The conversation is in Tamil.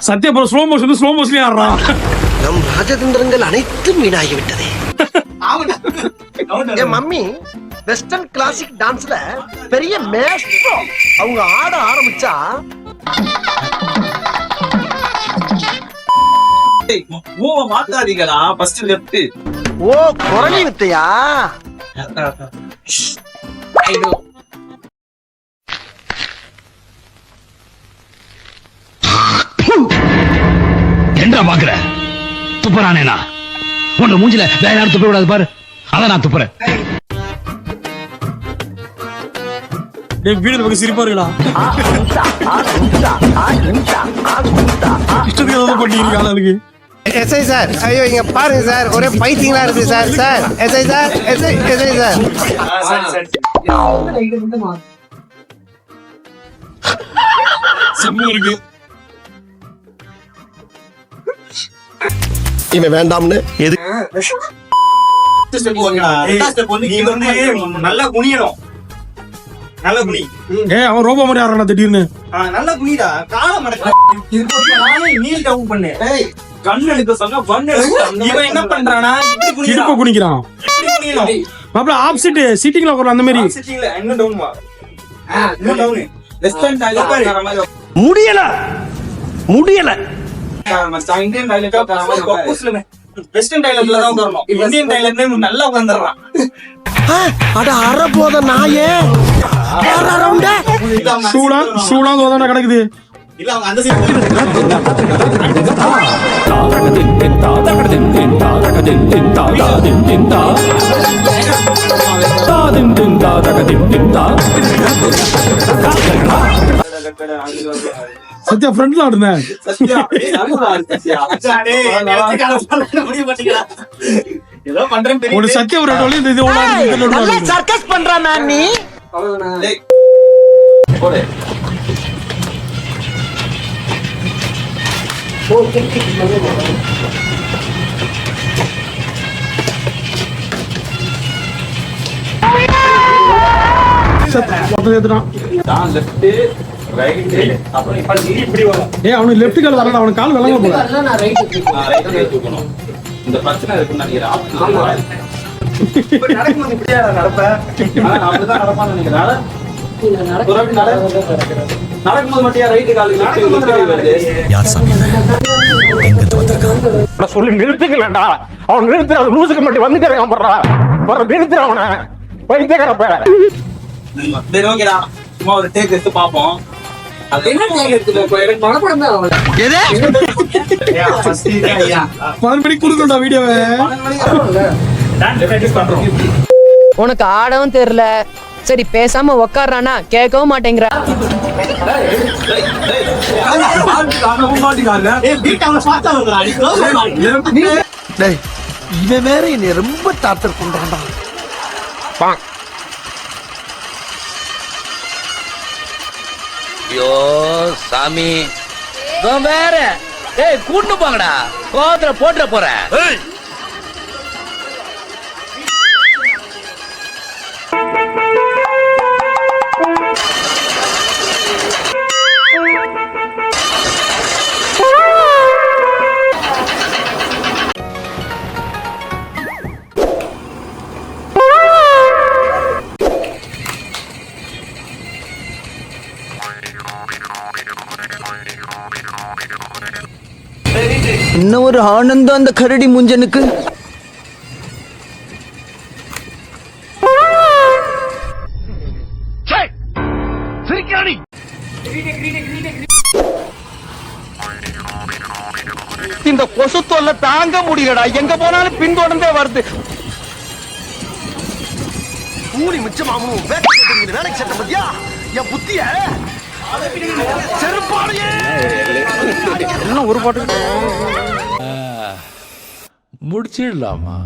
சத்யா ஸ்லோ மோஷன்லயே ஆடுறான். நம் ராஜதந்திரங்கள் அனைத்தும் வீணாகிவிட்டதே. என் மம்மி வெஸ்டர்ன் கிளாசிக் டான்ஸ்ல பெரிய மேஸ்ட்ரோ. அவங்க ஆட ஆரம்பிச்சா மாத்தாதீங்களா. First left. ஓ குரலி வித்தையா? என்ன பாக்குற? துப்புறானேனா? உன்ன மூஞ்சில வேற யாரும் துப்ப விடாது பாரு. அதான் நான் துப்புறேன். வீடு பக்கம் சிரிப்பா இருக்கா? இஷ்டத்துக்கு ஏதாவது பண்ணிருக்க ஆளுக்கு. எஸ்ஐ சார், ஐயோ இங்க பாருங்க சார், ஒரே பைத்தியங்களா இருக்கு sir. Sir SI sir, SI sir. செம்ம இருக்கு. இவன் வேண்டாம்னு எது நல்லா குனியணும். நல்ல குனி. அவன் ரோபோ மாதிரி ஆடுறான் திடீர்னு. நல்ல குனிடா. கால மடக்க. நீல் டவுன் பண்ணு. கண்ணு எடுக்க சொன்னா பண்ணு. இவன் என்ன பண்றானா? இடுப்பு குனிக்கிறான். மாப்ள ஆப்சிட் சீட்டிங்ல உட்கார்ற அந்த மாதிரி. சிட்டிங்ல இன்னும் டவுன் வா. இன்னும் டவுன். வெஸ்டர்ன் டைலர் பாரு. முடியல. இந்தியன் டைலர் வெஸ்டர்ன் டைலர்ல தான் உட்காரணும். இந்தியன் டைலர்ல நல்லா உட்கார்ந்துறான். அட அற போத நாயே. ஷூலா தோதான கிடக்குது. இல்ல அவங்க அந்த சைடு சத்யா ஃப்ரண்ட்ல ஆடுனே. ஏதோ பண்றேன். ஒரு சத்யா ஒரு டோலி இது நல்லா சர்க்கஸ் பண்றா மேன் நீ. போடு. அவனுக்கு லெப்ட் கால் வரல, அவனுக்கு கால் விளங்க போல. இந்த பிரச்சனை இருக்குன்னு நினைக்கிறேன். நடக்கும்போது இப்படியா நடப்பேன்? அப்படிதான் நடப்பான்னு நினைக்கிறேன். நடக்கும்போது மட்டும் ரைட்டு காலுக்கு சொல்லி நிறுத்துக்கலடா. அவன் நிறுத்துற லூசுக்கு மட்டும் வந்துட்டேன் போடுறா. நிறுத்துற அவனை பைத்தியக்காரப்ப. சும்மா ஒரு டேக் எடுத்து பாப்போம். மறுபடி குடுக்கண்டா வீடியோவை. உனக்கு ஆடவும் தெரியல, சரி பேசாம உக்காடுறானா கேட்கவும் மாட்டேங்கிற. இவன் வேற என்னை ரொம்ப டார்ச்சர் பண்றான்டா. ஐயோ சாமி வேற. கூட்டு போங்கடா, கோவத்துல போட்டுற போறேன். இன்னும் ஒரு ஆனந்தம் அந்த கரடி முஞ்சனுக்கு. இந்த கொசு தொல்லை தாங்க முடியலடா. எங்க போனாலும் பின்தொடர்ந்தே வருது. கூலி மிச்சமாகும். வேலைக்கு சட்ட பத்தியா என் புத்திய செருப்பாளையே. ஒரு பாட்டு முடிச்சிடலாமா?